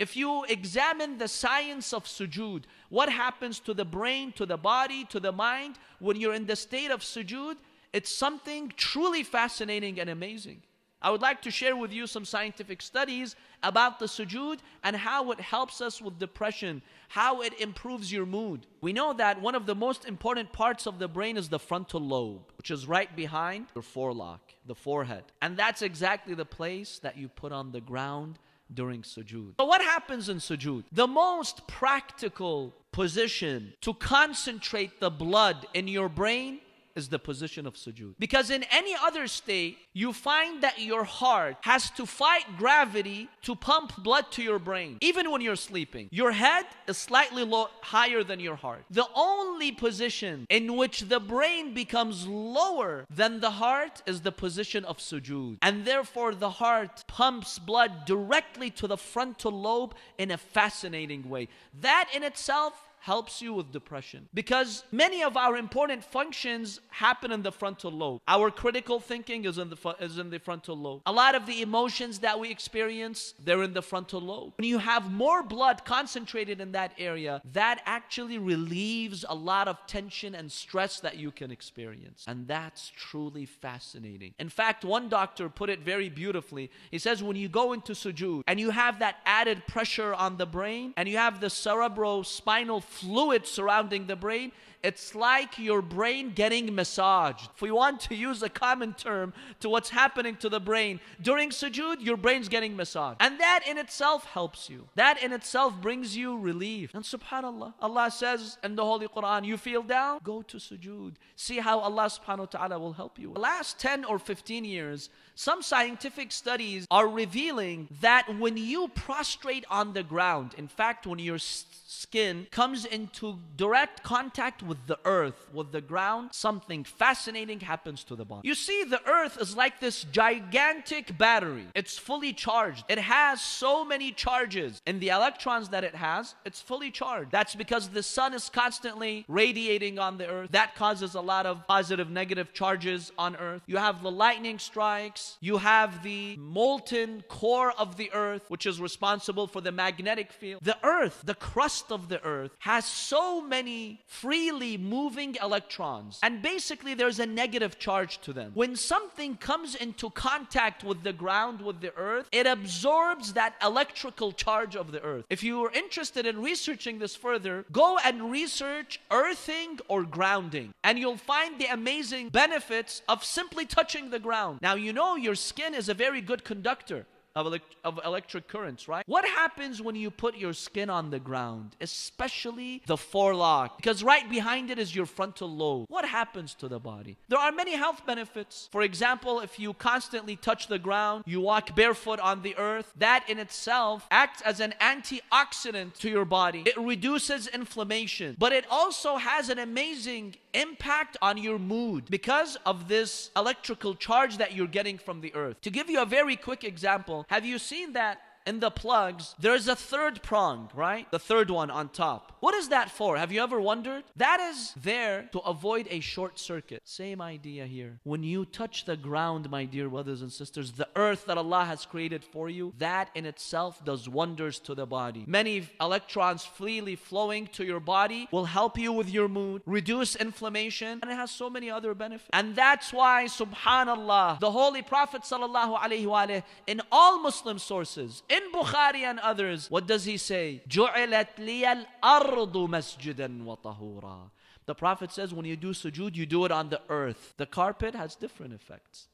If you examine the science of sujood, what happens to the brain, to the body, to the mind when you're in the state of sujood, it's something truly fascinating and amazing. I would like to share with you some scientific studies about the sujood and how it helps us with depression, how it improves your mood. We know that one of the most important parts of the brain is the frontal lobe, which is right behind your forelock, the forehead. And that's exactly the place that you put on the ground during sujood. So what happens in sujood? The most practical position to concentrate the blood in your brain is the position of sujood. Because in any other state, you find that your heart has to fight gravity to pump blood to your brain. Even when you're sleeping, your head is slightly higher than your heart. The only position in which the brain becomes lower than the heart is the position of sujood. And therefore, the heart pumps blood directly to the frontal lobe in a fascinating way. That in itself helps you with depression, because many of our important functions happen in the frontal lobe. Our critical thinking is in the frontal lobe. A lot of the emotions that we experience, they're in the frontal lobe. When you have more blood concentrated in that area, that actually relieves a lot of tension and stress that you can experience. And that's truly fascinating. In fact, one doctor put it very beautifully. He says when you go into sujood and you have that added pressure on the brain and you have the cerebrospinal fluid surrounding the brain, it's like your brain getting massaged. If we want to use a common term to what's happening to the brain, during sujood, your brain's getting massaged. And that in itself helps you. That in itself brings you relief. And subhanAllah, Allah says in the Holy Quran, you feel down? Go to sujood. See how Allah subhanahu wa ta'ala will help you. The last 10 or 15 years, some scientific studies are revealing that when you prostrate on the ground, in fact, when your skin comes into direct contact with the earth, with the ground, something fascinating happens to the body. You see, the earth is like this gigantic battery. It's fully charged. It has so many charges. In the electrons that it has, it's fully charged. That's because the sun is constantly radiating on the earth. That causes a lot of positive, negative charges on earth. You have the lightning strikes. You have the molten core of the earth, which is responsible for the magnetic field. The earth, the crust of the earth, has so many freely moving electrons, and basically there's a negative charge to them. When something comes into contact with the ground, with the earth, it absorbs that electrical charge of the earth. If you are interested in researching this further, go and research earthing or grounding, and you'll find the amazing benefits of simply touching the ground. Now, you know your skin is a very good conductor of electric currents, right? What happens when you put your skin on the ground, especially the forelock? Because right behind it is your frontal lobe. What happens to the body? There are many health benefits. For example, if you constantly touch the ground, you walk barefoot on the earth, that in itself acts as an antioxidant to your body. It reduces inflammation, but it also has an amazing impact on your mood because of this electrical charge that you're getting from the earth. To give you a very quick example, have you seen that in the plugs, there's a third prong, right? The third one on top. What is that for? Have you ever wondered? That is there to avoid a short circuit. Same idea here. When you touch the ground, my dear brothers and sisters, the earth that Allah has created for you, that in itself does wonders to the body. Many electrons freely flowing to your body will help you with your mood, reduce inflammation, and it has so many other benefits. And that's why, subhanallah, the Holy Prophet sallallahu alaihi wasallam, in all Muslim sources, in Bukhari and others, what does he say? جُعِلَتْ لِيَ الْأَرْضُ مَسْجِدًا وَطَهُورًا. The Prophet says when you do sujood, you do it on the earth. The carpet has different effects.